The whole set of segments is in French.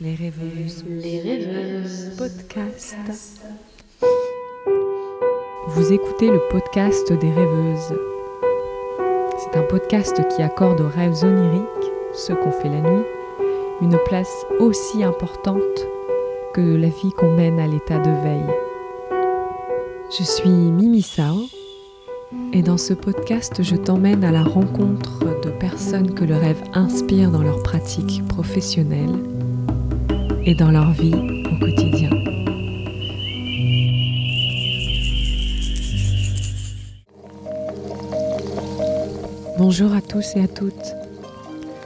Les rêveuses. Les rêveuses. Podcast. Vous écoutez le podcast des rêveuses. C'est un podcast qui accorde aux rêves oniriques, ceux qu'on fait la nuit, une place aussi importante que la vie qu'on mène à l'état de veille. Je suis Mimi Sao et dans ce podcast, je t'emmène à la rencontre de personnes que le rêve inspire dans leur pratique professionnelle et dans leur vie au quotidien. Bonjour à tous et à toutes.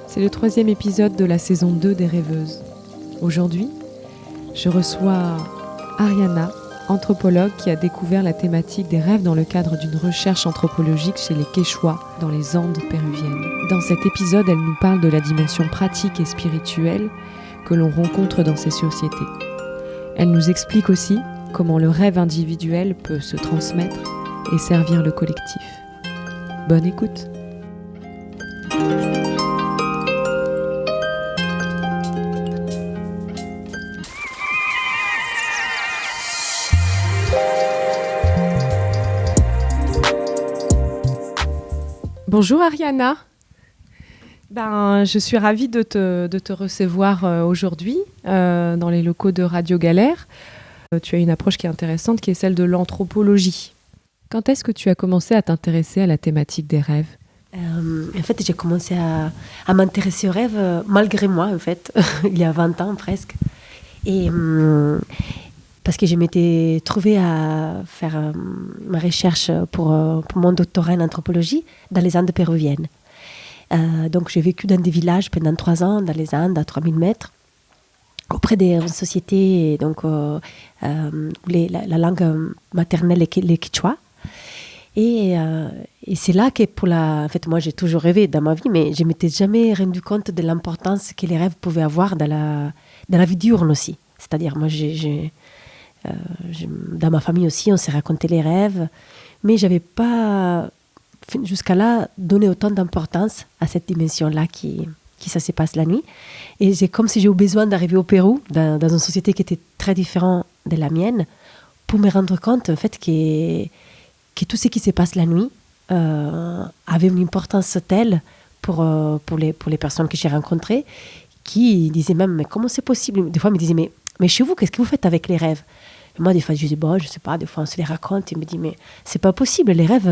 C'est le 3e épisode de la saison 2 des Rêveuses. Aujourd'hui, je reçois Ariana, anthropologue qui a découvert la thématique des rêves dans le cadre d'une recherche anthropologique chez les Quechua dans les Andes péruviennes. Dans cet épisode, elle nous parle de la dimension pratique et spirituelle que l'on rencontre dans ces sociétés. Elle nous explique aussi comment le rêve individuel peut se transmettre et servir le collectif. Bonne écoute. Bonjour Ariana. Je suis ravie de te recevoir aujourd'hui dans les locaux de Radio Galère. Tu as une approche qui est intéressante, qui est celle de l'anthropologie. Quand est-ce que tu as commencé à t'intéresser à la thématique des rêves ? En fait, j'ai commencé à m'intéresser aux rêves malgré moi, en fait, il y a 20 ans presque. Et parce que je m'étais trouvée à faire ma recherche pour mon doctorat en anthropologie dans les Andes péruviennes. Donc j'ai vécu dans des villages pendant 3 ans, dans les Andes, à 3000 mètres, auprès des sociétés donc, où la langue maternelle est les Quechua. Et c'est là que en fait, moi j'ai toujours rêvé dans ma vie, mais je ne m'étais jamais rendu compte de l'importance que les rêves pouvaient avoir dans la vie diurne aussi. C'est-à-dire, moi, dans ma famille aussi, on s'est raconté les rêves, mais je n'avais pas, jusqu'à là, donné autant d'importance à cette dimension-là qui ça se passe la nuit. Et c'est comme si j'ai eu besoin d'arriver au Pérou, dans une société qui était très différente de la mienne, pour me rendre compte, en fait, que tout ce qui se passe la nuit avait une importance telle pour les personnes que j'ai rencontrées, qui disaient même, mais comment c'est possible ? Des fois, ils me disaient, mais chez vous, qu'est-ce que vous faites avec les rêves ? Et moi, des fois, je disais, bon, je sais pas, des fois, on se les raconte. Ils me disent, mais c'est pas possible, les rêves,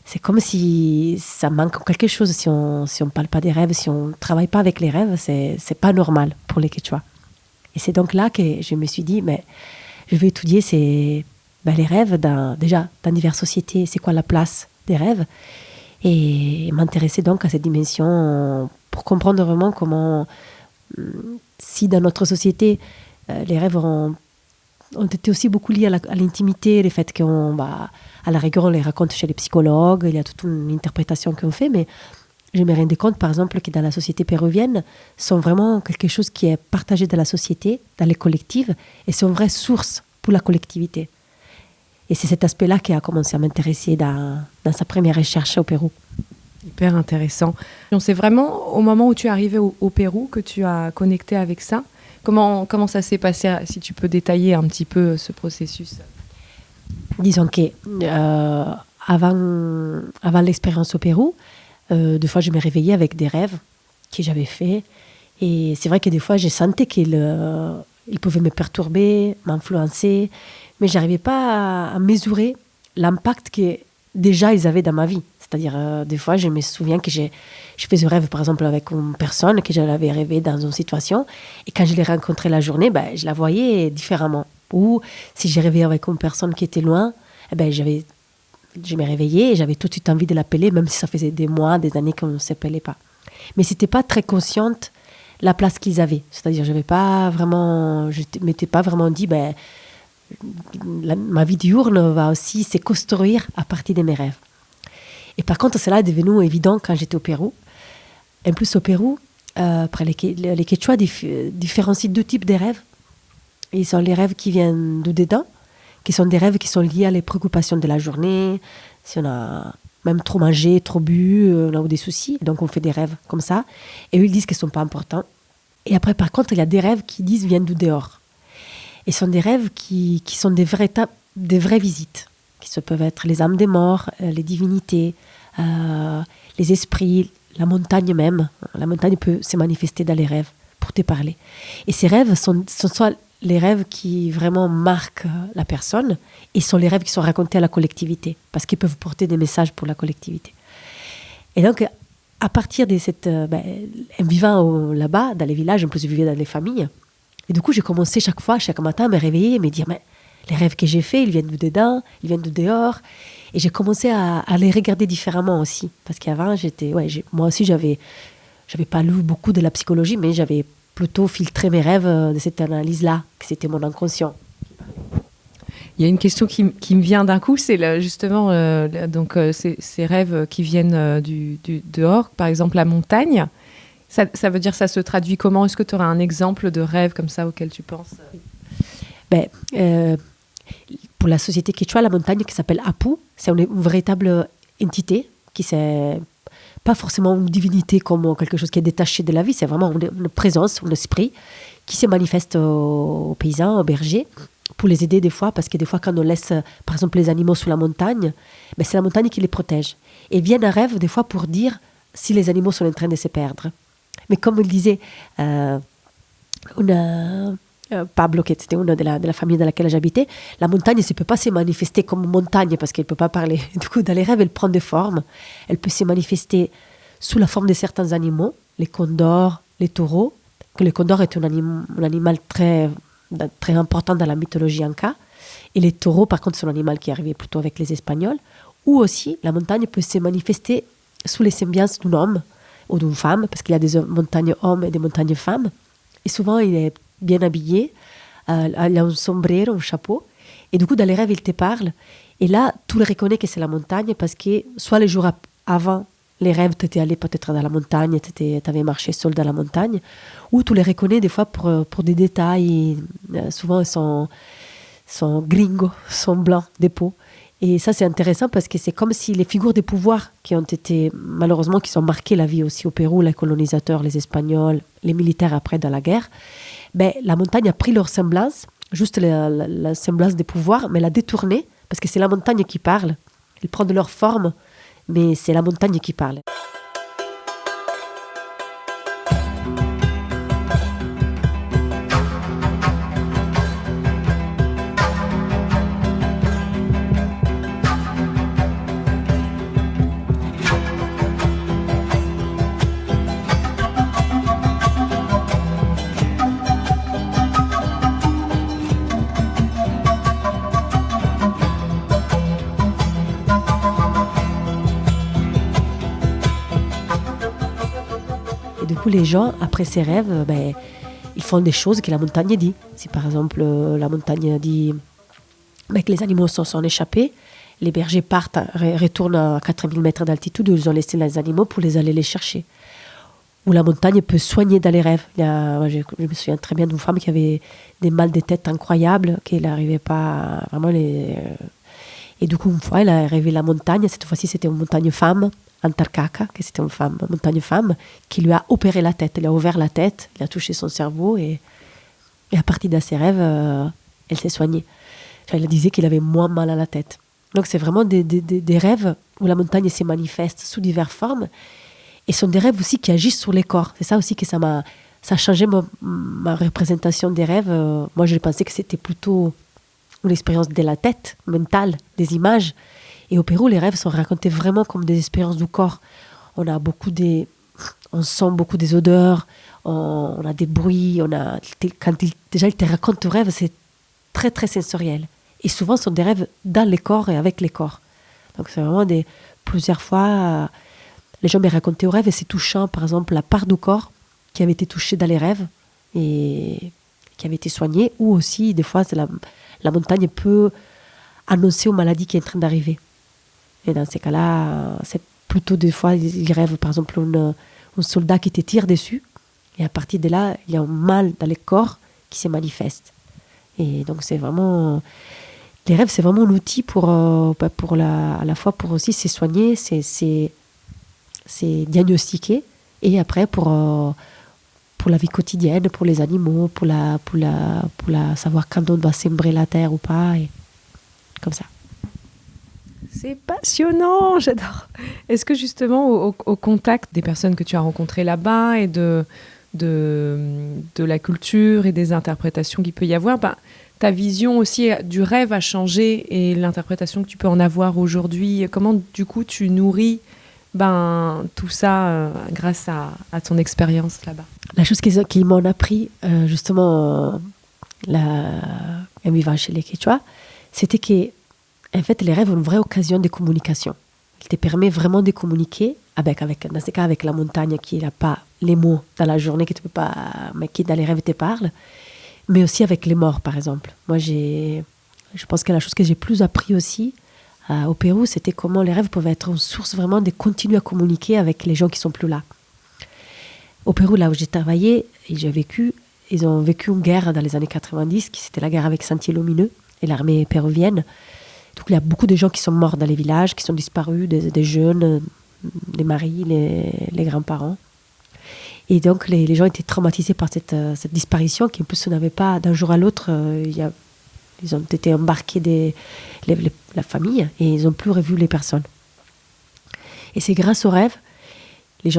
c'est comme si ça manque quelque chose. Si on parle pas des rêves, si on travaille pas avec les rêves, c'est pas normal pour les Quechua. Et c'est donc là que je me suis dit, mais je vais étudier les rêves dans diverses sociétés, c'est quoi la place des rêves, et m'intéresser donc à cette dimension pour comprendre vraiment comment, si dans notre société, les rêves ont été aussi beaucoup liés à l'intimité, le fait à la rigueur, on les raconte chez les psychologues, il y a toute une interprétation qu'on fait, mais je me rendais compte, par exemple, que dans la société péruvienne, sont vraiment quelque chose qui est partagé dans la société, dans les collectifs, et sont une vraie source pour la collectivité. Et c'est cet aspect-là qui a commencé à m'intéresser dans sa première recherche au Pérou. Hyper intéressant. C'est vraiment au moment où tu es arrivé au Pérou que tu as connecté avec ça. Comment ça s'est passé, si tu peux détailler un petit peu ce processus ? Disons que avant l'expérience au Pérou, des fois je me réveillais avec des rêves que j'avais faits. Et c'est vrai que des fois je sentais qu'ils pouvaient me perturber, m'influencer, mais je n'arrivais pas à mesurer l'impact que déjà ils avaient dans ma vie. C'est-à-dire, des fois, je me souviens que je faisais un rêve, par exemple, avec une personne que j'avais rêvé dans une situation, et quand je l'ai rencontrée la journée, je la voyais différemment. Ou si j'ai rêvé avec une personne qui était loin, je me réveillais et j'avais tout de suite envie de l'appeler, même si ça faisait des mois, des années qu'on ne s'appelait pas. Mais ce n'était pas très consciente la place qu'ils avaient. C'est-à-dire, je ne m'étais pas vraiment dit, ma vie diurne va aussi se construire à partir de mes rêves. Et par contre, cela est devenu évident quand j'étais au Pérou. En plus, au Pérou, les Quechua différencient 2 types de rêves. Ils sont les rêves qui viennent de dedans, qui sont des rêves qui sont liés à les préoccupations de la journée, si on a même trop mangé, trop bu, on a des soucis. Donc, on fait des rêves comme ça. Et eux, ils disent qu'ils ne sont pas importants. Et après, par contre, il y a des rêves qui disent viennent du dehors. Et ce sont des rêves qui sont des vraies visites, qui peuvent être les âmes des morts, les divinités, les esprits, la montagne même. La montagne peut se manifester dans les rêves pour te parler. Et ces rêves sont soit les rêves qui vraiment marquent la personne et sont les rêves qui sont racontés à la collectivité, parce qu'ils peuvent porter des messages pour la collectivité. Et donc, à partir de cette... en vivant là-bas, dans les villages, en plus je vivais dans les familles, et du coup, j'ai commencé chaque matin à me réveiller et me dire, mais les rêves que j'ai faits, ils viennent de dedans, ils viennent de dehors. Et j'ai commencé à les regarder différemment aussi. Parce qu'avant, moi aussi, j'avais pas lu beaucoup de la psychologie, mais j'avais plutôt filtré mes rêves de cette analyse-là, que c'était mon inconscient. Il y a une question qui me vient d'un coup, c'est justement ces rêves qui viennent du dehors, par exemple la montagne. Ça veut dire, ça se traduit comment? Est-ce que tu auras un exemple de rêve comme ça auquel tu penses? Pour la société quechua, la montagne qui s'appelle Apu, c'est une véritable entité qui c'est pas forcément une divinité comme quelque chose qui est détaché de la vie, c'est vraiment une présence, un esprit qui se manifeste aux paysans, aux bergers, pour les aider des fois, parce que des fois quand on laisse par exemple les animaux sous la montagne, c'est la montagne qui les protège. Et viennent un rêve des fois pour dire si les animaux sont en train de se perdre. Mais comme il disait Pablo, qui était une de la famille dans laquelle j'habitais, la montagne ne peut pas se manifester comme montagne parce qu'elle ne peut pas parler. Du coup, dans les rêves, elle prend des formes. Elle peut se manifester sous la forme de certains animaux, les condors, les taureaux. Que le condor est un animal très, très important dans la mythologie inca. Et les taureaux, par contre, c'est un animal qui arrivait plutôt avec les Espagnols. Ou aussi, la montagne peut se manifester sous les semblances d'un homme ou d'une femme, parce qu'il y a des montagnes hommes et des montagnes femmes. Et souvent, il est bien habillé, il a un sombrero, un chapeau, et du coup dans les rêves il te parle, et là tu le reconnais que c'est la montagne, parce que soit les jours avant les rêves tu étais allé peut-être dans la montagne, tu avais marché seul dans la montagne, ou tu les reconnais des fois pour des détails, souvent ils sont gringos, sont blancs des peaux. Et ça, c'est intéressant parce que c'est comme si les figures de pouvoir qui ont été, malheureusement, qui ont marqué la vie aussi au Pérou, les colonisateurs, les Espagnols, les militaires après dans la guerre, la montagne a pris leur semblance, juste la semblance des pouvoirs, mais l'a détournée, parce que c'est la montagne qui parle. Ils prennent leur forme, mais c'est la montagne qui parle. Les gens, après ces rêves, ils font des choses que la montagne dit. Si par exemple la montagne dit que les animaux sont échappés, les bergers partent, retournent à 4000 mètres d'altitude, ils ont laissé les animaux pour aller les chercher. Ou la montagne peut soigner dans les rêves. Je me souviens très bien d'une femme qui avait des mal de tête incroyables, qu'elle n'arrivait pas vraiment Et du coup, une fois, elle a rêvé la montagne. Cette fois-ci, c'était une montagne femme, Antarctica, que c'était une montagne femme, qui lui a opéré la tête. Elle a ouvert la tête, elle a touché son cerveau et à partir de ses rêves, elle s'est soignée. Elle disait qu'il avait moins mal à la tête. Donc c'est vraiment des rêves où la montagne se manifeste sous diverses formes et ce sont des rêves aussi qui agissent sur les corps. C'est ça aussi que ça a changé ma représentation des rêves. Moi, je pensais que c'était plutôt une expérience de la tête, mentale, des images. Et au Pérou, les rêves sont racontés vraiment comme des expériences du corps. On sent beaucoup des odeurs, on a des bruits, déjà ils te racontent ton rêve, c'est très très sensoriel. Et souvent, ce sont des rêves dans les corps et avec les corps. Donc c'est vraiment plusieurs fois, les gens me racontaient au rêve et c'est touchant, par exemple, la part du corps qui avait été touchée dans les rêves et qui avait été soignée, ou aussi, des fois, la montagne peut annoncer aux maladies qui est en train d'arriver. Et dans ces cas-là, c'est plutôt des fois, ils rêvent par exemple un soldat qui te tire dessus. Et à partir de là, il y a un mal dans le corps qui se manifeste. Et donc c'est vraiment... Les rêves, c'est vraiment un outil à la fois pour aussi se soigner, c'est diagnostiquer. Et après, pour pour la vie quotidienne, pour les animaux, pour savoir quand on doit sembrer la terre ou pas, et comme ça. C'est passionnant, j'adore. Est-ce que justement, au contact des personnes que tu as rencontrées là-bas et de la culture et des interprétations qu'il peut y avoir, ta vision aussi du rêve a changé et l'interprétation que tu peux en avoir aujourd'hui, comment du coup tu nourris tout ça grâce à ton expérience là-bas? La chose qu'ils m'ont appris, justement, en vivant chez les Quechua, c'était que en fait, les rêves ont une vraie occasion de communication. Ils te permettent vraiment de communiquer dans ce cas, avec la montagne qui n'a pas les mots dans la journée que tu peux pas, mais qui dans les rêves te parle, mais aussi avec les morts, par exemple. Moi, je pense que la chose que j'ai plus appris aussi au Pérou, c'était comment les rêves peuvent être une source vraiment de continuer à communiquer avec les gens qui sont plus là. Au Pérou, là où j'ai travaillé et j'ai vécu, ils ont vécu une guerre dans les années 90, qui c'était la guerre avec Sentier Lumineux et l'armée péruvienne. Donc il y a beaucoup de gens qui sont morts dans les villages, qui sont disparus, des jeunes, des maris, les grands-parents. Et donc les gens étaient traumatisés par cette disparition, qui en plus n'avait pas d'un jour à l'autre. Ils ont été embarqués la famille et ils n'ont plus revu les personnes. Et c'est grâce aux rêves, les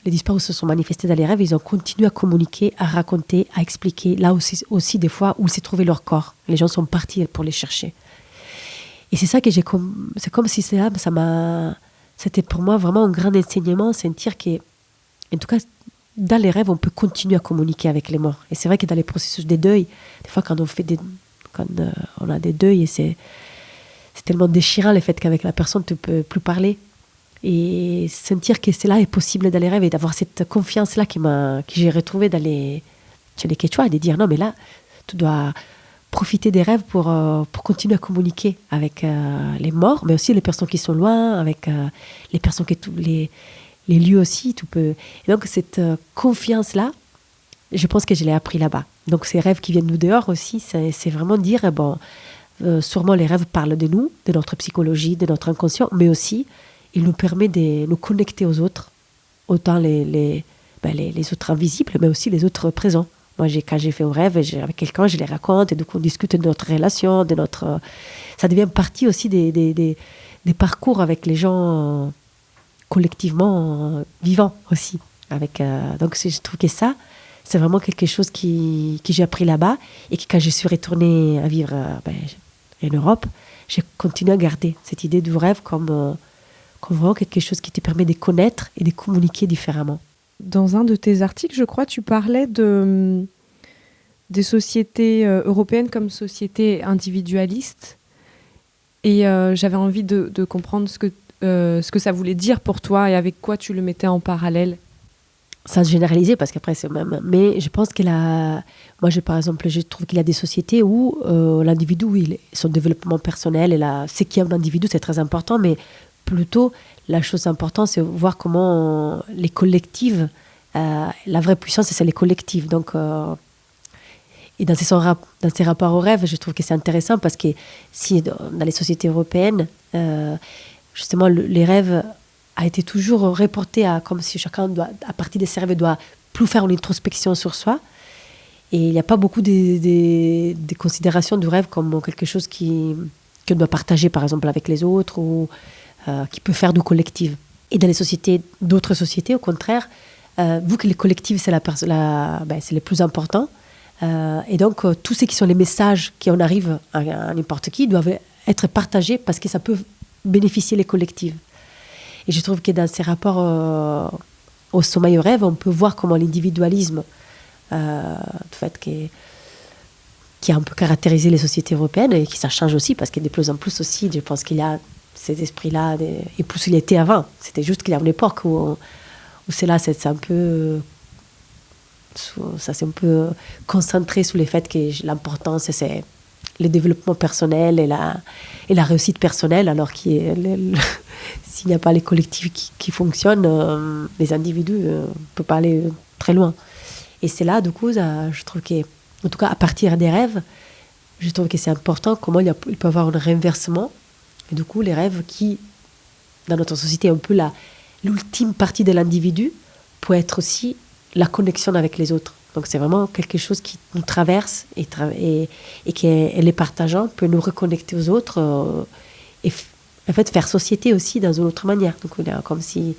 disparus se sont manifestés dans les rêves, ils ont continué à communiquer, à raconter, à expliquer, là aussi des fois où s'est trouvé leur corps. Les gens sont partis pour les chercher. Et c'est ça que c'est comme si c'était pour moi vraiment un grand enseignement, sentir que, en tout cas, dans les rêves, on peut continuer à communiquer avec les morts. Et c'est vrai que dans les processus des deuils, des fois quand on a des deuils, et c'est tellement déchirant le fait qu'avec la personne, tu ne peux plus parler. Et sentir que cela est possible dans les rêves et d'avoir cette confiance-là que j'ai retrouvée chez les Quechua, et de dire non, mais là, tu dois profiter des rêves pour continuer à communiquer avec les morts, mais aussi les personnes qui sont loin, avec les personnes les lieux aussi. Et donc cette confiance-là, je pense que je l'ai appris là-bas. Donc ces rêves qui viennent nous dehors aussi, c'est vraiment dire, sûrement les rêves parlent de nous, de notre psychologie, de notre inconscient, mais aussi il nous permet de nous connecter aux autres, autant les autres invisibles, mais aussi les autres présents. Moi, quand j'ai fait un rêve avec quelqu'un, je les raconte, et donc on discute de notre relation, ça devient partie aussi des parcours avec les gens collectivement vivants aussi. Donc je trouve que ça, c'est vraiment quelque chose que j'ai appris là-bas, et que quand je suis retournée à vivre en Europe, j'ai continué à garder cette idée du rêve comme vraiment quelque chose qui te permet de connaître et de communiquer différemment. Dans un de tes articles, je crois, tu parlais des sociétés européennes comme sociétés individualistes. Et j'avais envie de comprendre ce que ça voulait dire pour toi et avec quoi tu le mettais en parallèle. Sans généraliser, parce qu'après c'est même... Mais je pense moi, par exemple, je trouve qu'il y a des sociétés où l'individu, son développement personnel, ce qui est un individu, c'est très important, mais plutôt, la chose importante, c'est voir comment les collectives, la vraie puissance, c'est les collectives. Donc, et dans ces rapports aux rêves, je trouve que c'est intéressant, parce que si dans les sociétés européennes, justement, les rêves a été toujours reporté comme si chacun à partir des rêves, doit plus faire une introspection sur soi. Et il n'y a pas beaucoup de considérations du rêve comme quelque chose qu'on doit partager, par exemple, avec les autres, ou qui peut faire du collectif. Et dans d'autres sociétés, au contraire, vu que les collectifs, c'est le plus important, et donc tous ce qui sont les messages qui en arrivent à n'importe qui doivent être partagés, parce que ça peut bénéficier les collectifs. Et je trouve que dans ces rapports au sommeil, au rêve, on peut voir comment l'individualisme, qui a un peu caractérisé les sociétés européennes, et qui ça change aussi, parce que de plus en plus aussi, je pense qu'il y a ces esprits-là, et plus il était avant. C'était juste qu'il y a une époque où c'est un peu... Ça s'est un peu concentré sur le fait que l'importance, c'est le développement personnel et la réussite personnelle, alors s'il n'y a pas les collectifs qui fonctionnent, les individus ne peuvent pas aller très loin. Et c'est là, du coup, je trouve que, en tout cas, à partir des rêves, je trouve que c'est important comment il peut y avoir un renversement. Et du coup, les rêves qui, dans notre société, un peu l'ultime partie de l'individu, peut être aussi la connexion avec les autres. Donc c'est vraiment quelque chose qui nous traverse et qui, en les partageant, peut nous reconnecter aux autres en fait faire société aussi dans une autre manière. Donc on est comme si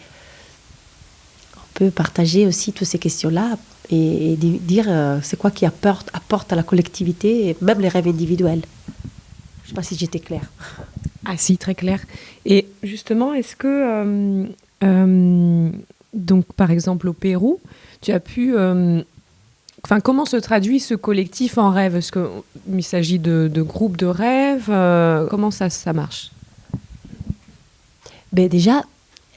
on peut partager aussi toutes ces questions-là et dire c'est quoi qui apporte à la collectivité, et même les rêves individuels. Je ne sais pas si j'étais claire. Ah si, très clair. Et justement, est-ce que, donc par exemple au Pérou, tu as pu... comment se traduit ce collectif en rêve? Est-ce qu'il s'agit de groupes de rêves? Comment ça marche? Ben déjà,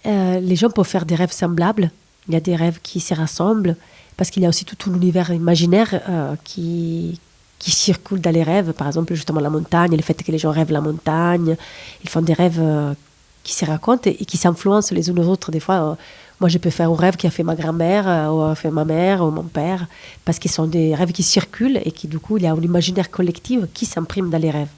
les gens peuvent faire des rêves semblables. Il y a des rêves qui se rassemblent, parce qu'il y a aussi tout un univers imaginaire qui circule dans les rêves. Par exemple, justement, la montagne, le fait que les gens rêvent la montagne. Ils font des rêves qui se racontent et qui s'influencent les uns aux autres. Des fois, moi, je peux faire un rêve qui a fait ma grand-mère, ou a fait ma mère, ou mon père, parce qu'ils sont des rêves qui circulent et qui, du coup, il y a un imaginaire collectif qui s'imprime dans les rêves.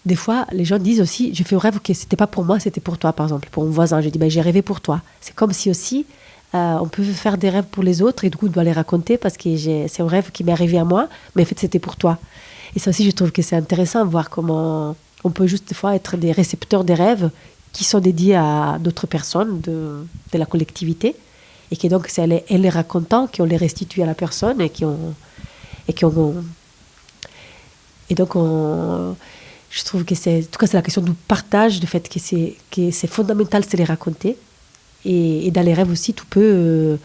Des fois, les gens disent aussi, j'ai fait un rêve que c'était pas pour moi, c'était pour toi, par exemple, pour un voisin. J'ai dit, j'ai rêvé pour toi. C'est comme si aussi, on peut faire des rêves pour les autres et du coup, on doit les raconter parce que c'est un rêve qui m'est arrivé à moi, mais en fait, c'était pour toi. Et ça aussi, je trouve que c'est intéressant de voir comment on peut juste, des fois, être des récepteurs des rêves qui sont dédiés à d'autres personnes de la collectivité et que donc, c'est en les racontant qu'on les restitue à la personne et donc, je trouve que en tout cas, c'est la question du partage, du fait que c'est fondamental, c'est les raconter. Et dans les rêves aussi, tu peux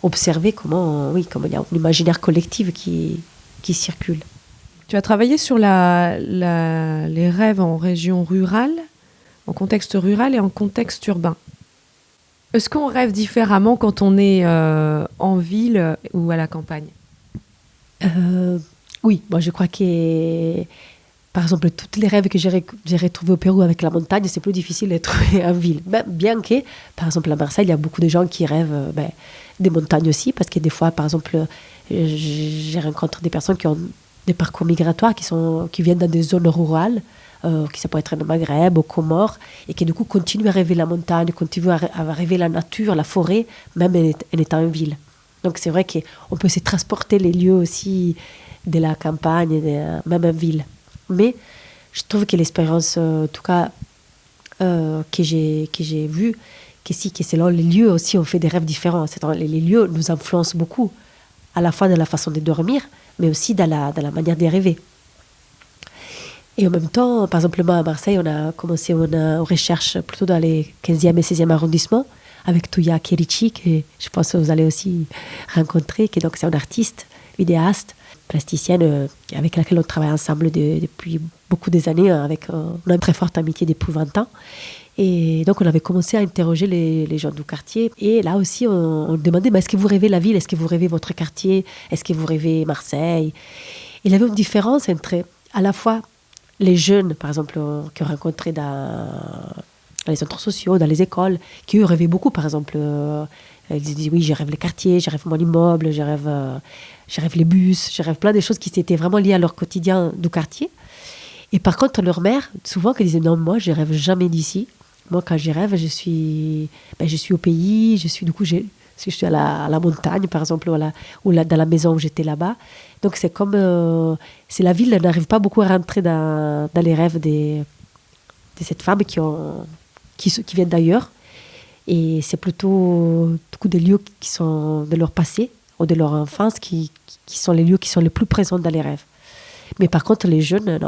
observer comment il y a un imaginaire collectif qui circule. Tu as travaillé sur les rêves en région rurale, en contexte rural et en contexte urbain. Est-ce qu'on rêve différemment quand on est en ville ou à la campagne? Oui, moi je crois que... Par exemple, tous les rêves que j'ai retrouvés au Pérou avec la montagne, c'est plus difficile de les trouver en ville. Bien que, par exemple, à Marseille, il y a beaucoup de gens qui rêvent des montagnes aussi, parce que des fois, par exemple, j'ai rencontré des personnes qui ont des parcours migratoires, qui viennent dans des zones rurales, qui ça peut être le Maghreb, aux Comores, et qui du coup continuent à rêver la montagne, continuent à rêver la nature, la forêt, même en étant en ville. Donc c'est vrai qu'on peut se transporter les lieux aussi de la campagne, même en ville. Mais je trouve que l'expérience, en tout cas, que j'ai vue, que selon les lieux aussi, on fait des rêves différents. Les lieux nous influencent beaucoup, à la fois dans la façon de dormir, mais aussi dans la manière de rêver. Et en même temps, par exemple, moi, à Marseille, on a commencé une recherche plutôt dans les 15e et 16e arrondissements, avec Touya Kerichi, que je pense que vous allez aussi rencontrer, qui donc c'est un artiste, vidéaste, plasticienne avec laquelle on travaille ensemble depuis beaucoup des années, avec une très forte amitié depuis 20 ans. Et donc, on avait commencé à interroger les gens du quartier. Et là aussi, on demandait, est-ce que vous rêvez la ville? Est-ce que vous rêvez votre quartier? Est-ce que vous rêvez Marseille? Il y avait une différence entre, à la fois, les jeunes, par exemple, qu'on rencontrait dans les centres sociaux, dans les écoles, qui eux rêvaient beaucoup, par exemple. Ils disaient, oui, je rêve les quartiers, je rêve mon immeuble, je rêve les bus, je rêve plein de choses qui étaient vraiment liées à leur quotidien du quartier. Et par contre, leur mère, souvent, qui disait, non, moi, je rêve jamais d'ici. Moi, quand j'y rêve, je suis au pays, je suis à la montagne, par exemple, ou dans la maison où j'étais là-bas. Donc, c'est comme... c'est la ville, elle n'arrive pas beaucoup à rentrer dans les rêves de cette femme qui viennent d'ailleurs. Et c'est plutôt des lieux qui sont de leur passé ou de leur enfance qui sont les lieux qui sont les plus présents dans les rêves. Mais par contre, les jeunes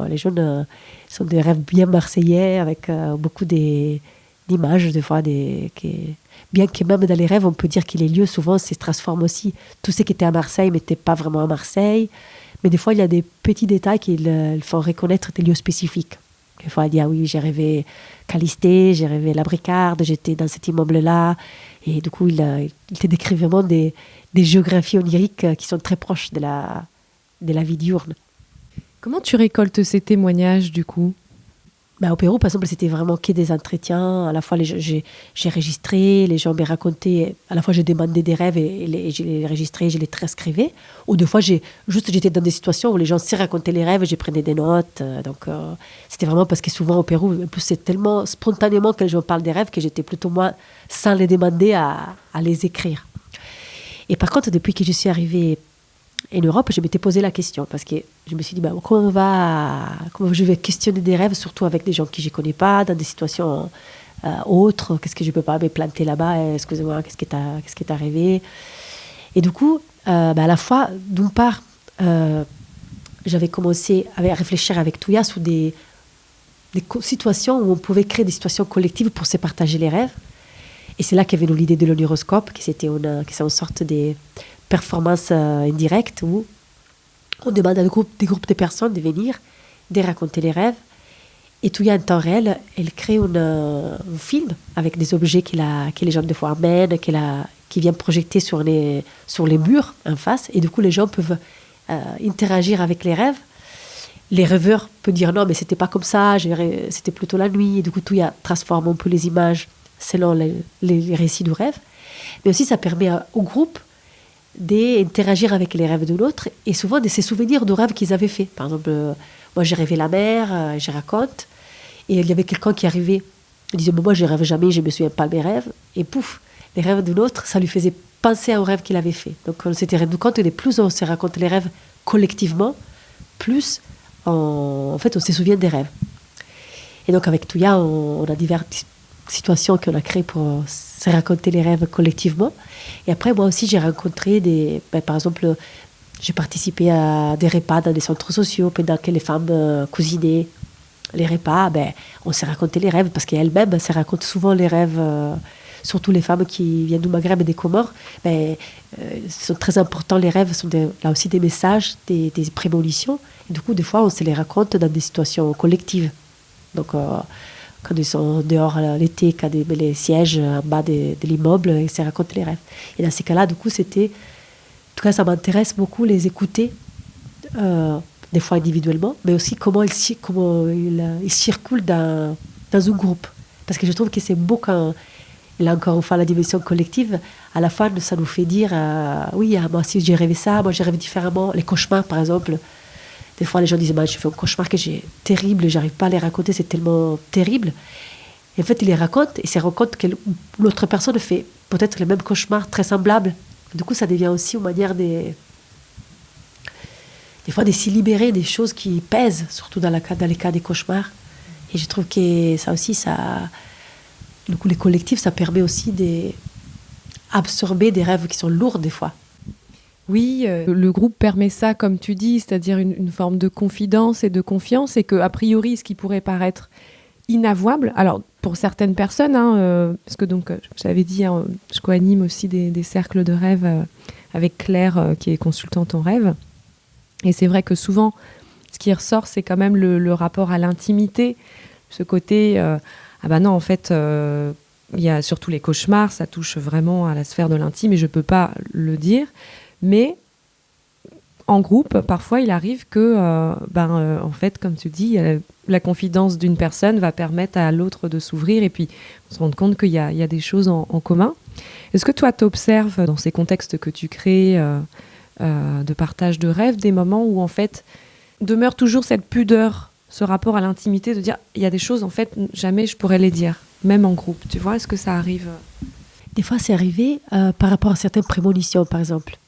sont des rêves bien marseillais avec beaucoup d'images, des fois. Bien que même dans les rêves, on peut dire que les lieux, souvent, se transforment aussi. Tout ce qui était à Marseille n'était pas vraiment à Marseille. Mais des fois, il y a des petits détails qui font reconnaître des lieux spécifiques. Des fois, elle dit, ah oui, j'ai rêvé Calisté, j'ai rêvé La Bricarde, j'étais dans cet immeuble-là. Et du coup, il te décrit vraiment des géographies oniriques qui sont très proches de la vie diurne. Comment tu récoltes ces témoignages, du coup? Au Pérou, par exemple, c'était vraiment que des entretiens. À la fois, j'ai enregistré, les gens me racontaient. À la fois, j'ai demandé des rêves et je les enregistrais, je les transcrivais. Ou des fois, j'étais dans des situations où les gens se racontaient les rêves, je prenais des notes. Donc, c'était vraiment parce que souvent, au Pérou, en plus, c'est tellement spontanément que les gens parlent des rêves que j'étais plutôt, moi, sans les demander, à les écrire. Et par contre, depuis que je suis arrivée en Europe, je m'étais posé la question parce que je me suis dit, comment je vais questionner des rêves, surtout avec des gens que je ne connais pas, dans des situations autres. Qu'est-ce que je ne peux pas me planter là-bas? Excusez-moi, qu'est-ce qui est arrivé? Et du coup, à la fois, d'une part, j'avais commencé à réfléchir avec Touya sur des situations où on pouvait créer des situations collectives pour se partager les rêves. Et c'est là qu'est venue l'idée de l'oniroscope, qui c'est une sorte de performance indirecte où on demande à des groupes de personnes de venir, de raconter les rêves. Et Touya, en temps réel, elle crée un film avec des objets que les gens des fois amènent, qui viennent projeter sur les murs en face. Et du coup, les gens peuvent interagir avec les rêves. Les rêveurs peuvent dire non, mais c'était pas comme ça, c'était plutôt la nuit. Et du coup, Touya transforme un peu les images selon les récits du rêve. Mais aussi, ça permet au groupe d'interagir avec les rêves de l'autre et souvent de se souvenir de rêves qu'ils avaient fait. Par exemple, moi, j'ai rêvé la mer, je raconte, et il y avait quelqu'un qui arrivait, il disait, moi, je rêve jamais, je me souviens pas de mes rêves, et pouf, les rêves de l'autre, ça lui faisait penser au rêve qu'il avait fait. Donc, on s'était rendu compte que plus on se raconte les rêves collectivement, plus on se souvient des rêves. Et donc, avec Touya, on a diverses situations qu'on a créées pour se raconter les rêves collectivement. Et après, moi aussi, j'ai rencontré par exemple, j'ai participé à des repas dans des centres sociaux pendant que les femmes cuisinaient les repas. On s'est raconté les rêves parce qu'elles-mêmes se racontent souvent les rêves, surtout les femmes qui viennent du Maghreb et des Comores. Sont très importants, les rêves sont là aussi des messages, des prémonitions. Et du coup, des fois, on se les raconte dans des situations collectives. Donc, quand ils sont dehors l'été, quand les sièges en bas de l'immeuble, ils se racontent les rêves. Et dans ces cas-là, du coup, en tout cas, ça m'intéresse beaucoup les écouter, des fois individuellement, mais aussi comment ils circulent dans un groupe. Parce que je trouve que c'est beau quand, et là encore une fois, la dimension collective, à la fin, ça nous fait dire, oui, moi aussi j'ai rêvé ça, moi j'ai rêvé différemment. Les cauchemars, par exemple. Des fois, les gens disent, je fais un cauchemar que j'ai terrible, j'arrive pas à les raconter, c'est tellement terrible. Et en fait, ils les racontent et se rendent compte que l'autre personne fait peut-être les mêmes cauchemars très semblables. Du coup, ça devient aussi une manière des fois de s'y libérer des choses qui pèsent, surtout dans les cas des cauchemars. Et je trouve que ça aussi, du coup, les collectifs, ça permet aussi d'absorber des rêves qui sont lourds des fois. Oui, le groupe permet ça, comme tu dis, c'est-à-dire une forme de confidence et de confiance, et qu'a priori, ce qui pourrait paraître inavouable, alors pour certaines personnes, parce que donc, j'avais dit, je co-anime aussi des cercles de rêve avec Claire, qui est consultante en rêve, et c'est vrai que souvent, ce qui ressort, c'est quand même le rapport à l'intimité, ce côté, non, en fait, il y a surtout les cauchemars, ça touche vraiment à la sphère de l'intime, et je ne peux pas le dire. Mais en groupe, parfois, il arrive que, en fait, comme tu dis, la confidence d'une personne va permettre à l'autre de s'ouvrir et puis on se rend compte qu'il y a des choses en commun. Est-ce que toi, tu observes dans ces contextes que tu crées de partage de rêves des moments où, en fait, demeure toujours cette pudeur, ce rapport à l'intimité, de dire il y a des choses, en fait, jamais je pourrais les dire, même en groupe. Tu vois, est-ce que ça arrive? Des fois, c'est arrivé par rapport à certaines prémonitions, par exemple.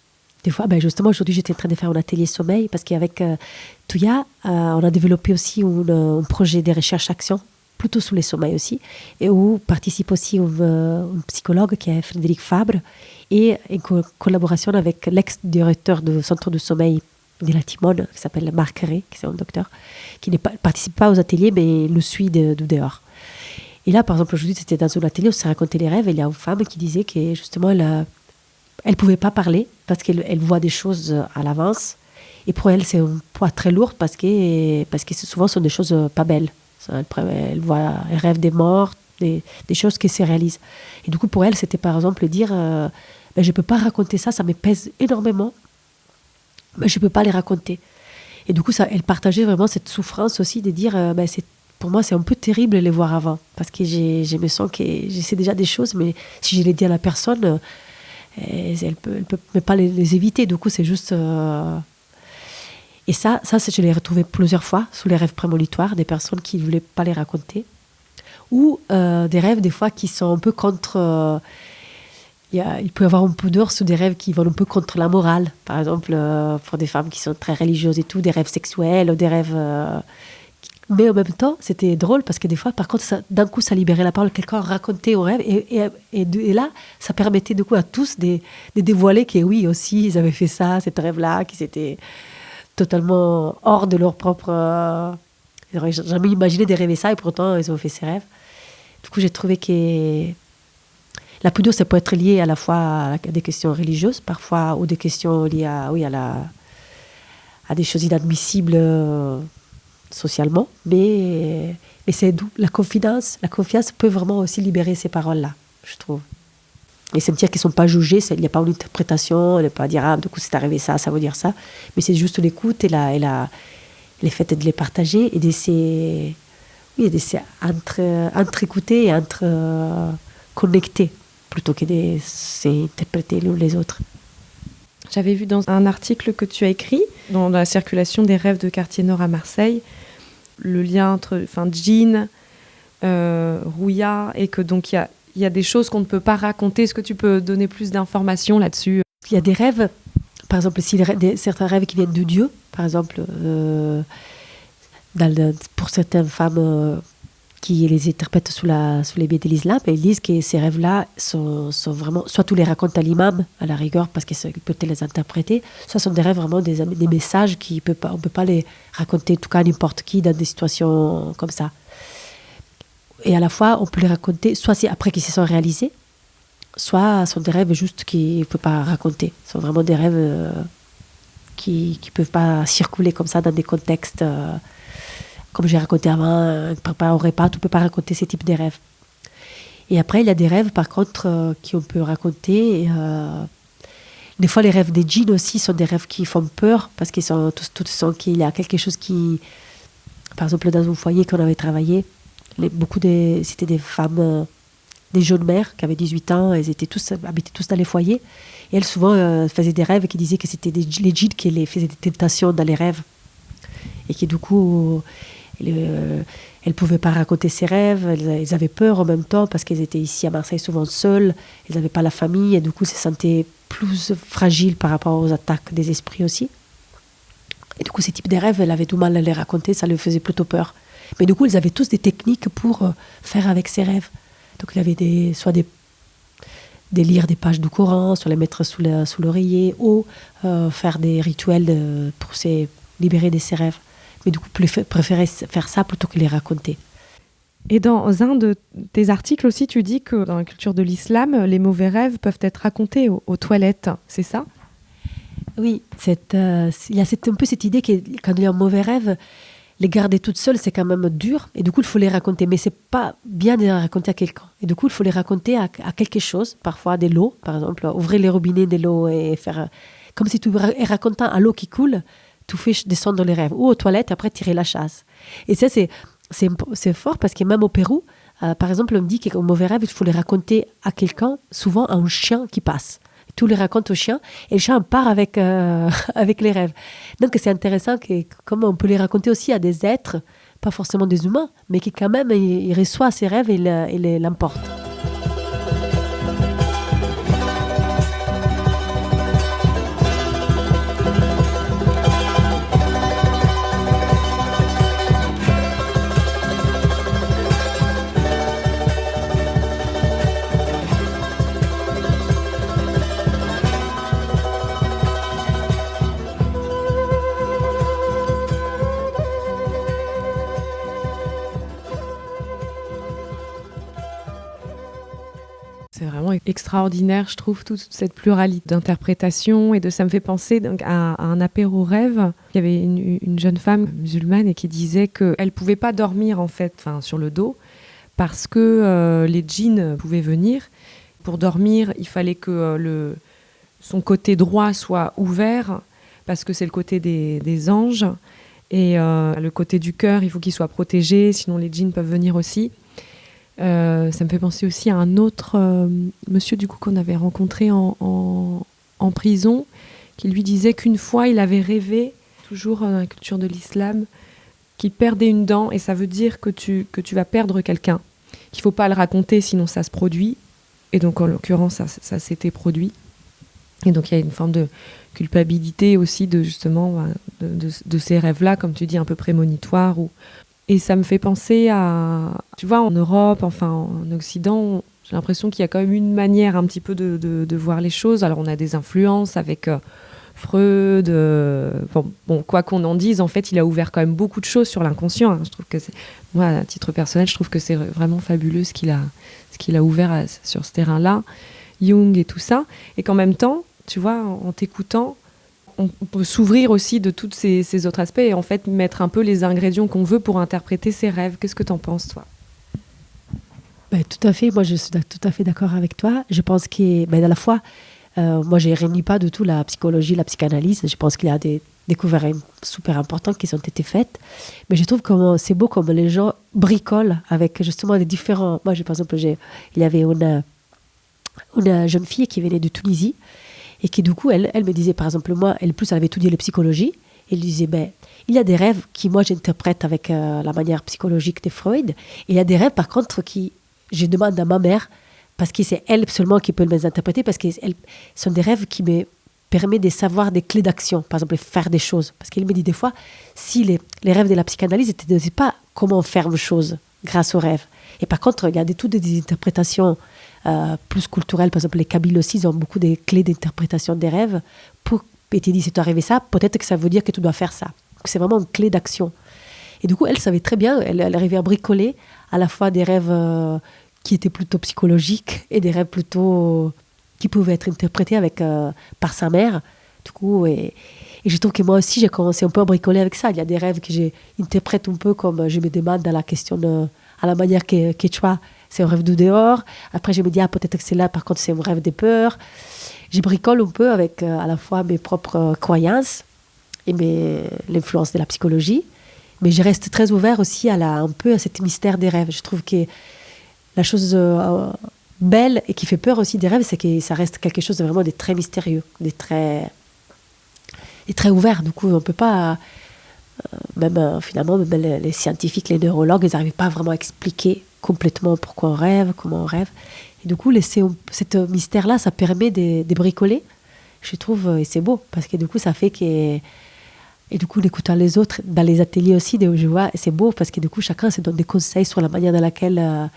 Des fois, justement, aujourd'hui, j'étais en train de faire un atelier sommeil parce qu'avec Touya, on a développé aussi un projet de recherche-action, plutôt sous les sommeils aussi, et où participe aussi un psychologue qui est Frédéric Fabre, et en collaboration avec l'ex-directeur du centre de sommeil de la Timone, qui s'appelle Marc Ré, qui est un docteur, qui ne participe pas aux ateliers, mais le suit de dehors. Et là, par exemple, aujourd'hui, c'était dans un atelier où on s'est raconté les rêves, et il y a une femme qui disait que justement, elle pouvait pas parler parce qu'elle voit des choses à l'avance. Et pour elle, c'est un poids très lourd parce que souvent, ce sont des choses pas belles. Elle rêve des morts, des choses qui se réalisent. Et du coup, pour elle, c'était par exemple dire je ne peux pas raconter ça, ça me pèse énormément, mais je ne peux pas les raconter. Et du coup, elle partageait vraiment cette souffrance aussi de dire pour moi, c'est un peu terrible de les voir avant. Parce que je me sens que je sais déjà des choses, mais si je les dis à la personne, elle peut pas les éviter. Du coup, c'est juste... Et ça, je l'ai retrouvé plusieurs fois sous les rêves prémonitoires, des personnes qui ne voulaient pas les raconter. Ou des rêves, des fois, qui sont un peu contre il peut y avoir un peu d'or sur des rêves qui vont un peu contre la morale. Par exemple, pour des femmes qui sont très religieuses et tout, des rêves sexuels ou des rêves... Mais en même temps, c'était drôle parce que des fois, par contre, d'un coup, ça libérait la parole. Quelqu'un racontait au rêve et là, ça permettait du coup à tous de dévoiler que oui, aussi, ils avaient fait ça, cet rêve-là, qu'ils étaient totalement hors de leur propre... ils n'auraient jamais imaginé de rêver ça et pourtant, ils ont fait ces rêves. Du coup, j'ai trouvé que la pudeur, ça peut être lié à la fois à des questions religieuses, parfois, ou des questions liées à des choses inadmissibles socialement, mais c'est doux. La confiance peut vraiment aussi libérer ces paroles-là, je trouve. Et sentir qu'ils ne sont pas jugés, il n'y a pas une interprétation, il n'y a pas à dire, du coup, c'est arrivé ça, ça veut dire ça, mais c'est juste l'écoute et le fait de les partager et d'essayer entre-écouter et entre-connecter, plutôt que de s'interpréter l'un les autres. J'avais vu dans un article que tu as écrit, dans la circulation des rêves de Quartier Nord à Marseille, le lien entre djinn, rouya, et que donc il y a des choses qu'on ne peut pas raconter. Est-ce que tu peux donner plus d'informations là-dessus ? Il y a des rêves, par exemple, certains rêves qui viennent de Dieu, par exemple, pour certaines femmes qui les interprètent sous les biais de l'islam, ils disent que ces rêves-là sont vraiment, soit tu les racontes à l'imam, à la rigueur, parce qu'il peut te les interpréter, soit sont des rêves vraiment des messages on ne peut pas les raconter, en tout cas à n'importe qui, dans des situations comme ça. Et à la fois, on peut les raconter, soit c'est après qu'ils se sont réalisés, soit sont des rêves juste qu'on ne peut pas raconter. Ce sont vraiment des rêves qui ne peuvent pas circuler comme ça dans des contextes... comme j'ai raconté avant, préparer au repas, tu ne peux pas raconter ce type de rêves. Et après, il y a des rêves, par contre, qu'on peut raconter. Des fois, les rêves des djinns aussi sont des rêves qui font peur, parce qu'ils sont qu'il y a quelque chose qui... Par exemple, dans un foyer qu'on avait travaillé, c'était des femmes, des jeunes mères qui avaient 18 ans, elles habitaient tous dans les foyers. Et elles, souvent, faisaient des rêves qui disaient que c'était les djinns qui les faisaient des tentations dans les rêves. Et qui, du coup... elles ne pouvaient pas raconter ses rêves, elles avaient peur en même temps parce qu'elles étaient ici à Marseille souvent seules, elles n'avaient pas la famille et du coup se sentaient plus fragiles par rapport aux attaques des esprits aussi. Et du coup, ces types de rêves, elles avaient du mal à les raconter, ça leur faisait plutôt peur. Mais du coup, elles avaient tous des techniques pour faire avec ces rêves. Donc il y avait soit lire des pages du Coran, soit les mettre sous l'oreiller ou faire des rituels pour se libérer de ces rêves. Mais du coup, préférer faire ça plutôt que les raconter. Et dans un de tes articles aussi, tu dis que dans la culture de l'islam, les mauvais rêves peuvent être racontés aux toilettes, c'est ça ? Oui, il y a un peu cette idée que quand il y a un mauvais rêve, les garder toutes seules, c'est quand même dur. Et du coup, il faut les raconter. Mais c'est pas bien de les raconter à quelqu'un. Et du coup, il faut les raconter à quelque chose. Parfois, des lots, par exemple. Ouvrir les robinets des lots et faire... Comme si tu racontais à l'eau qui coule, tu fais descendre les rêves. Ou aux toilettes, après, tirer la chasse. Et ça, c'est fort parce que même au Pérou, par exemple, on me dit qu'au mauvais rêve, il faut les raconter à quelqu'un, souvent à un chien qui passe. Tu les racontes au chien et le chien part avec les rêves. Donc c'est intéressant comment on peut les raconter aussi à des êtres, pas forcément des humains, mais qui quand même, il reçoit ces rêves et il l'emporte. C'est vraiment extraordinaire, je trouve, toute cette pluralité d'interprétations. Ça me fait penser donc, à un apéro rêve. Il y avait une jeune femme musulmane et qui disait qu'elle ne pouvait pas dormir en fait, sur le dos parce que les djinns pouvaient venir. Pour dormir, il fallait que son côté droit soit ouvert parce que c'est le côté des anges. Et le côté du cœur, il faut qu'il soit protégé, sinon les djinns peuvent venir aussi. Ça me fait penser aussi à un autre monsieur du coup qu'on avait rencontré en prison, qui lui disait qu'une fois il avait rêvé, toujours dans la culture de l'islam, qu'il perdait une dent, et ça veut dire que tu vas perdre quelqu'un, qu'il ne faut pas le raconter sinon ça se produit, Et donc, en l'occurrence, ça s'était produit. Et donc, il y a une forme de culpabilité aussi de justement de ces rêves-là, comme tu dis, un peu prémonitoires. Et ça me fait penser à, tu vois, en Europe, enfin en Occident, j'ai l'impression qu'il y a quand même une manière un petit peu de voir les choses. Alors, on a des influences avec Freud. Bon, quoi qu'on en dise, en fait, il a ouvert quand même beaucoup de choses sur l'inconscient. Je trouve que moi, à titre personnel, je trouve que c'est vraiment fabuleux ce qu'il a ouvert sur ce terrain-là, Jung et tout ça. Et qu'en même temps, tu vois, en t'écoutant, on peut s'ouvrir aussi de tous ces autres aspects et en fait mettre un peu les ingrédients qu'on veut pour interpréter ses rêves. Qu'est-ce que t'en penses, toi ? Tout à fait, moi je suis tout à fait d'accord avec toi. Je pense qu'à la fois, moi je ne réunis pas du tout la psychologie, la psychanalyse. Je pense qu'il y a des découvertes super importantes qui ont été faites. Mais je trouve que c'est beau comme les gens bricolent avec justement les différents... Moi, par exemple, il y avait une jeune fille qui venait de Tunisie et qui du coup, elle me disait, par exemple, moi, elle avait étudié la psychologie. Elle disait, il y a des rêves qui, moi, j'interprète avec la manière psychologique de Freud. Et il y a des rêves, par contre, qui je demande à ma mère, parce que c'est elle seulement qui peut les interpréter, parce que ce sont des rêves qui me permettent de savoir des clés d'action, par exemple, faire des choses. Parce qu'elle me dit des fois, si les rêves de la psychanalyse ne disaient pas comment faire des choses grâce aux rêves. Et par contre, il y a toutes des interprétations plus culturelles. Par exemple, les Kabyles aussi, ils ont beaucoup de clés d'interprétation des rêves. Et tu dis, si tu arrivé ça, peut-être que ça veut dire que tu dois faire ça. Donc, c'est vraiment une clé d'action. Et du coup, elle savait très bien, elle arrivait à bricoler à la fois des rêves qui étaient plutôt psychologiques et des rêves plutôt qui pouvaient être interprétés par sa mère. Du coup, et je trouve que moi aussi, j'ai commencé un peu à bricoler avec ça. Il y a des rêves que j'interprète un peu comme je me demande à la question à la manière que tu vois, c'est un rêve du dehors. Après, je me dis, peut-être que c'est là, par contre, c'est un rêve de peur. Je bricole un peu avec à la fois mes propres croyances et l'influence de la psychologie. Mais je reste très ouvert aussi un peu à ce mystère des rêves. Je trouve que la chose belle et qui fait peur aussi des rêves, c'est que ça reste quelque chose de vraiment de très mystérieux, de très ouvert. Du coup, on ne peut pas, finalement, même les scientifiques, les neurologues, ils n'arrivent pas vraiment à expliquer complètement pourquoi on rêve, comment on rêve. Et du coup, ce mystère-là, ça permet de bricoler, je trouve, et c'est beau, parce que du coup, ça fait que... Et du coup, en écoutant les autres, dans les ateliers aussi, je vois, c'est beau parce que du coup, chacun se donne des conseils sur la manière dans laquelle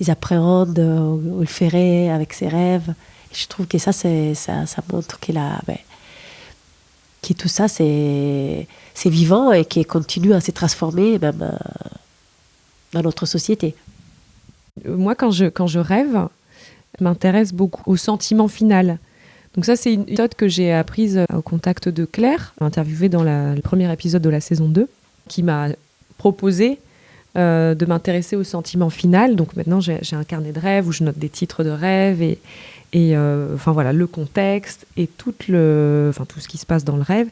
ils appréhendent ou le feraient avec ses rêves. Et je trouve que ça montre que tout ça, c'est vivant et qui continue à se transformer même dans notre société. Moi, quand je rêve, je m'intéresse beaucoup au sentiment final. Donc ça, c'est une méthode que j'ai apprise au contact de Claire, interviewée dans le premier épisode de la saison 2, qui m'a proposé de m'intéresser au sentiment final. Donc maintenant, j'ai un carnet de rêves où je note des titres de rêves et le contexte et tout ce qui se passe dans le rêve.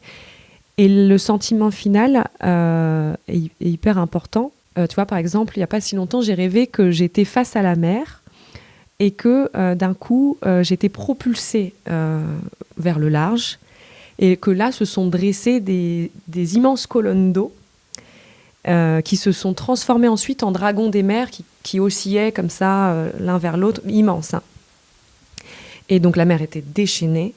Et le sentiment final est hyper important. Tu vois, par exemple, il n'y a pas si longtemps, j'ai rêvé que j'étais face à la mer et que d'un coup, j'étais propulsée vers le large et que là, se sont dressées des immenses colonnes d'eau qui se sont transformées ensuite en dragons des mers qui oscillaient comme ça, l'un vers l'autre, immenses. Hein. Et donc, la mer était déchaînée.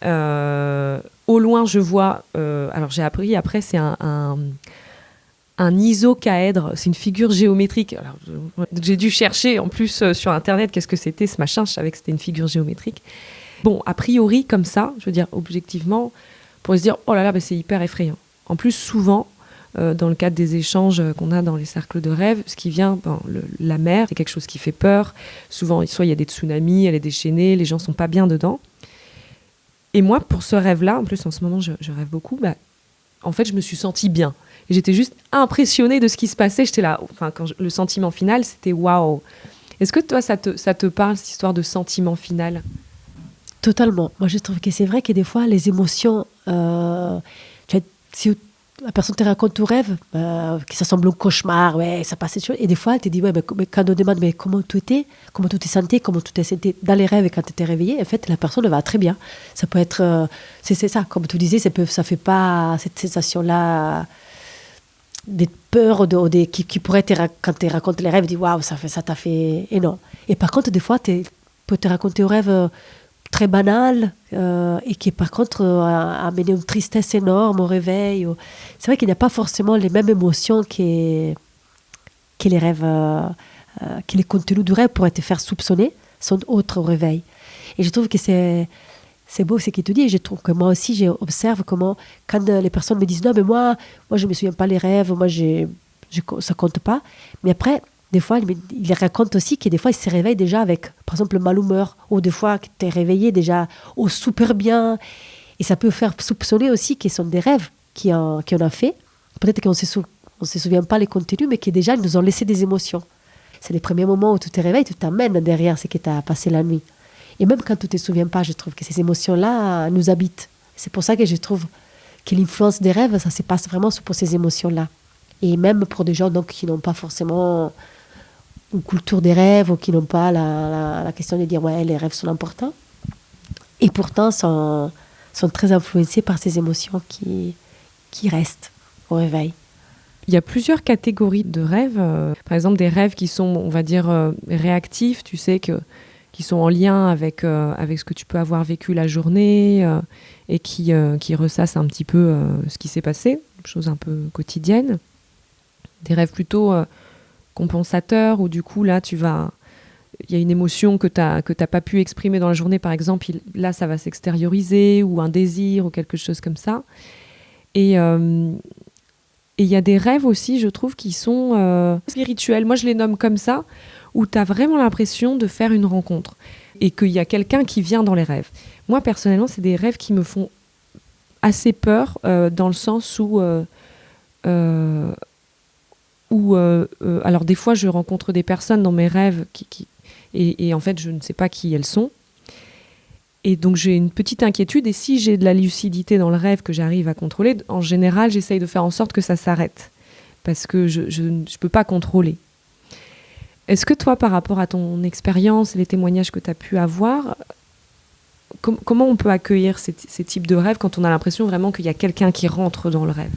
Au loin, je vois... alors, j'ai appris, après, c'est un isocaèdre, c'est une figure géométrique. Alors, j'ai dû chercher en plus sur Internet qu'est-ce que c'était ce machin. Je savais que c'était une figure géométrique. Bon, a priori, comme ça, je veux dire, objectivement, on pourrait se dire, oh là là, c'est hyper effrayant. En plus, souvent, dans le cadre des échanges qu'on a dans les cercles de rêve, ce qui vient, la mer, c'est quelque chose qui fait peur. Souvent, soit il y a des tsunamis, elle est déchaînée, les gens sont pas bien dedans. Et moi, pour ce rêve-là, en plus, en ce moment, je rêve beaucoup, en fait, je me suis sentie bien. Et j'étais juste impressionnée de ce qui se passait. J'étais là, le sentiment final, c'était waouh. Est-ce que toi, ça te parle, cette histoire de sentiment final ? Totalement. Moi, je trouve que c'est vrai que des fois, les émotions, si la personne te raconte ton rêve, que ça semble un cauchemar, ouais, ça passe des choses. Et des fois, elle te dit, ouais, mais quand on demande comment tu étais, comment tu t'es senti, comment tu t'es senti dans les rêves et quand tu t'es réveillé, en fait, la personne va très bien. Ça peut être, c'est ça, comme tu disais, ça fait pas cette sensation-là des peurs qui pourraient quand tu racontes les rêves, tu dis waouh, ça t'a fait. Et non. Et par contre, des fois, peut te raconter un rêve très banal et qui par contre a amené une tristesse énorme au réveil. C'est vrai qu'il n'y a pas forcément les mêmes émotions que les rêves, que les contenus du rêve pourraient te faire soupçonner, sont autres au réveil. Et je trouve que c'est beau ce qu'il te dit. Et je trouve que moi aussi, j'observe comment, quand les personnes me disent non, mais moi je ne me souviens pas les rêves, moi, ça ne compte pas. Mais après, des fois, il raconte aussi que des fois, il se réveille déjà avec, par exemple, le mal humeur, ou des fois, que tu es réveillé déjà au super bien. Et ça peut faire soupçonner aussi que ce sont des rêves qu'on a fait. Peut-être qu'on ne se souvient pas les contenus, mais qui déjà nous ont laissé des émotions. C'est les premiers moments où tu te réveilles, tu t'amènes derrière ce que tu as passé la nuit. Et même quand tu ne te souviens pas, je trouve que ces émotions-là nous habitent. C'est pour ça que je trouve que l'influence des rêves, ça se passe vraiment pour ces émotions-là. Et même pour des gens donc, qui n'ont pas forcément une culture des rêves ou qui n'ont pas la question de dire ouais, les rêves sont importants. Et pourtant, sont très influencés par ces émotions qui restent au réveil. Il y a plusieurs catégories de rêves. Par exemple, des rêves qui sont, on va dire, réactifs, tu sais, qui sont en lien avec ce que tu peux avoir vécu la journée et qui ressassent un petit peu ce qui s'est passé, chose un peu quotidienne. Des rêves plutôt compensateurs où du coup, là, il y a une émotion que t'as pas pu exprimer dans la journée, par exemple, là, ça va s'extérioriser, ou un désir, ou quelque chose comme ça. Et il y a des rêves aussi, je trouve, qui sont spirituels. Moi, je les nomme comme ça, où tu as vraiment l'impression de faire une rencontre et qu'il y a quelqu'un qui vient dans les rêves. Moi, personnellement, c'est des rêves qui me font assez peur, dans le sens où... alors, des fois, je rencontre des personnes dans mes rêves et en fait, je ne sais pas qui elles sont. Et donc, j'ai une petite inquiétude. Et si j'ai de la lucidité dans le rêve que j'arrive à contrôler, en général, j'essaye de faire en sorte que ça s'arrête. Parce que je ne peux pas contrôler. Est-ce que toi, par rapport à ton expérience et les témoignages que tu as pu avoir, comment on peut accueillir ces types de rêves quand on a l'impression vraiment qu'il y a quelqu'un qui rentre dans le rêve ?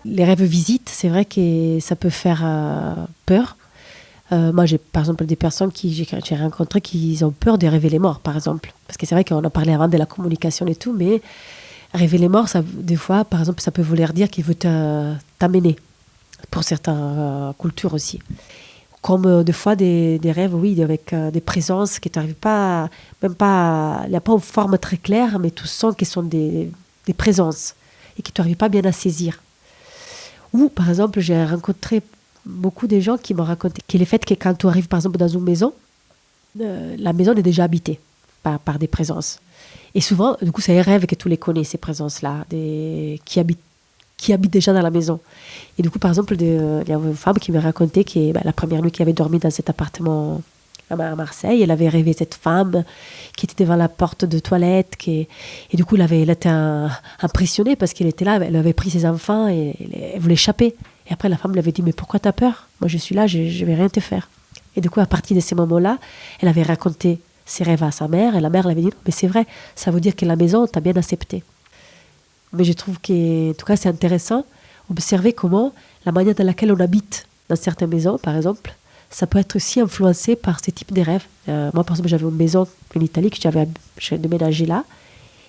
Les rêves visites, c'est vrai que ça peut faire peur. Moi, j'ai par exemple des personnes que j'ai rencontrées qui ont peur de rêver les morts, par exemple. Parce que c'est vrai qu'on a parlé avant de la communication et tout, mais rêver les morts, ça, des fois, par exemple, ça peut vouloir dire qu'il veut t'amener, pour certaines cultures aussi. Comme des fois des rêves, oui, avec des présences qui t'arrivent pas, même pas, il n'y a pas une forme très claire, mais tu sens qu'ils sont des présences et qui t'arrivent pas bien à saisir. Ou, par exemple, j'ai rencontré beaucoup de gens qui m'ont raconté que le fait que quand tu arrives, par exemple, dans une maison, la maison est déjà habitée par des présences. Et souvent, du coup, c'est un rêve que tu les connais, ces présences-là, qui habitent déjà dans la maison. Et du coup, par exemple, il y a une femme qui m'a raconté que la première nuit qu'elle avait dormi dans cet appartement à Marseille, elle avait rêvé cette femme qui était devant la porte de toilette. Et du coup, elle était impressionnée parce qu'elle était là, elle avait pris ses enfants et elle voulait échapper. Et après, la femme lui avait dit « Mais pourquoi t'as peur ? Moi, je suis là, je ne vais rien te faire. » Et du coup, à partir de ces moments-là, elle avait raconté ses rêves à sa mère. Et la mère lui avait dit « Mais c'est vrai, ça veut dire que la maison t'a bien accepté. » Mais je trouve que, en tout cas, c'est intéressant d'observer comment la manière dans laquelle on habite dans certaines maisons, par exemple, ça peut être aussi influencé par ce type de rêves. Moi, par exemple, j'avais une maison en Italie que j'ai déménagé là.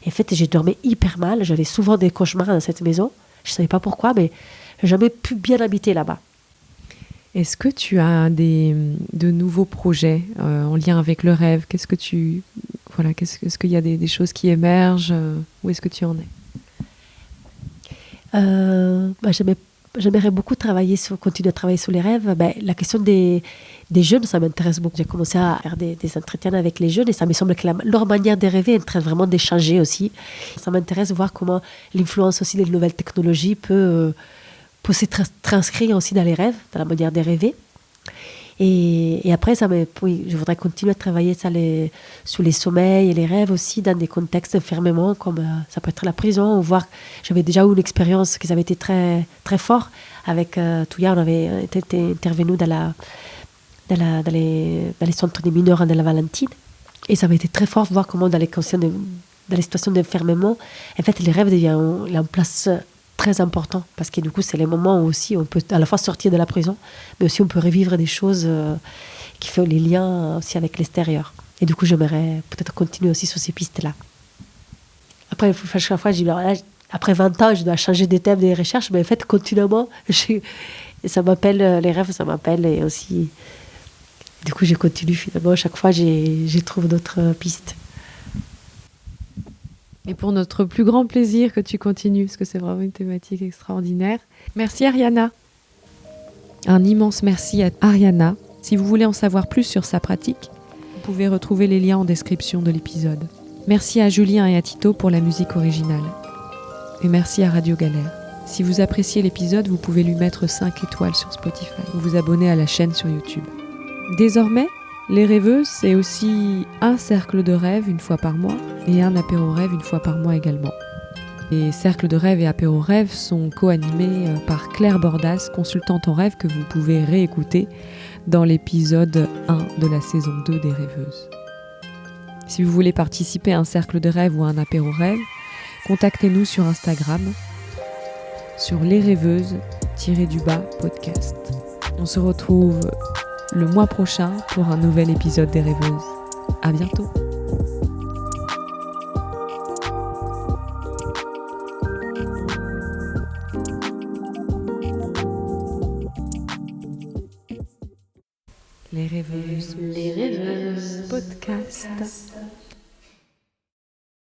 Et en fait, j'ai dormi hyper mal. J'avais souvent des cauchemars dans cette maison. Je ne savais pas pourquoi, mais je n'ai jamais pu bien habiter là-bas. Est-ce que tu as de nouveaux projets en lien avec le rêve ? Est-ce qu'il y a des choses qui émergent ? Où est-ce que tu en es ? J'aimerais beaucoup continuer à travailler sur les rêves. La question des jeunes, ça m'intéresse beaucoup. J'ai commencé à faire des entretiens avec les jeunes et ça me semble que leur manière de rêver est en train vraiment d'échanger aussi. Ça m'intéresse de voir comment l'influence aussi des nouvelles technologies peut se transcrire aussi dans les rêves, dans la manière de rêver. Et après, je voudrais continuer à travailler sur les sommeils et les rêves aussi dans des contextes d'enfermement, comme ça peut être la prison, ou voir, j'avais déjà eu une expérience qui avait été très, très forte avec Touya, on avait été intervenu dans les centres des mineurs de la Valentine, et ça avait été très fort de voir comment dans les situations d'enfermement, en fait, les rêves deviennent une place très important, parce que du coup, c'est les moments où aussi on peut à la fois sortir de la prison, mais aussi on peut revivre des choses qui fait les liens aussi avec l'extérieur. Et du coup, j'aimerais peut-être continuer aussi sur ces pistes-là. Après, chaque fois, je dis, là, après 20 ans, je dois changer des thèmes des recherches, mais en fait, continuellement, ça m'appelle, les rêves, ça m'appelle, et aussi, du coup, je continue finalement. Chaque fois, j'y trouve d'autres pistes. Et pour notre plus grand plaisir que tu continues, parce que c'est vraiment une thématique extraordinaire. Merci Ariana. Un immense merci à Ariana. Si vous voulez en savoir plus sur sa pratique, vous pouvez retrouver les liens en description de l'épisode. Merci à Julien et à Tito pour la musique originale. Et merci à Radio Galère. Si vous appréciez l'épisode, vous pouvez lui mettre 5 étoiles sur Spotify ou vous abonner à la chaîne sur YouTube. Désormais, Les Rêveuses, c'est aussi un cercle de rêve une fois par mois et un apéro rêve une fois par mois également. Les cercles de rêve et apéro rêve sont co-animés par Claire Bordas, consultante en rêve que vous pouvez réécouter dans l'épisode 1 de la saison 2 des Rêveuses. Si vous voulez participer à un cercle de rêve ou à un apéro rêve, contactez-nous sur Instagram, sur lesrêveuses-podcast. On se retrouve le mois prochain pour un nouvel épisode des Rêveuses. À bientôt. Les Rêveuses, podcast.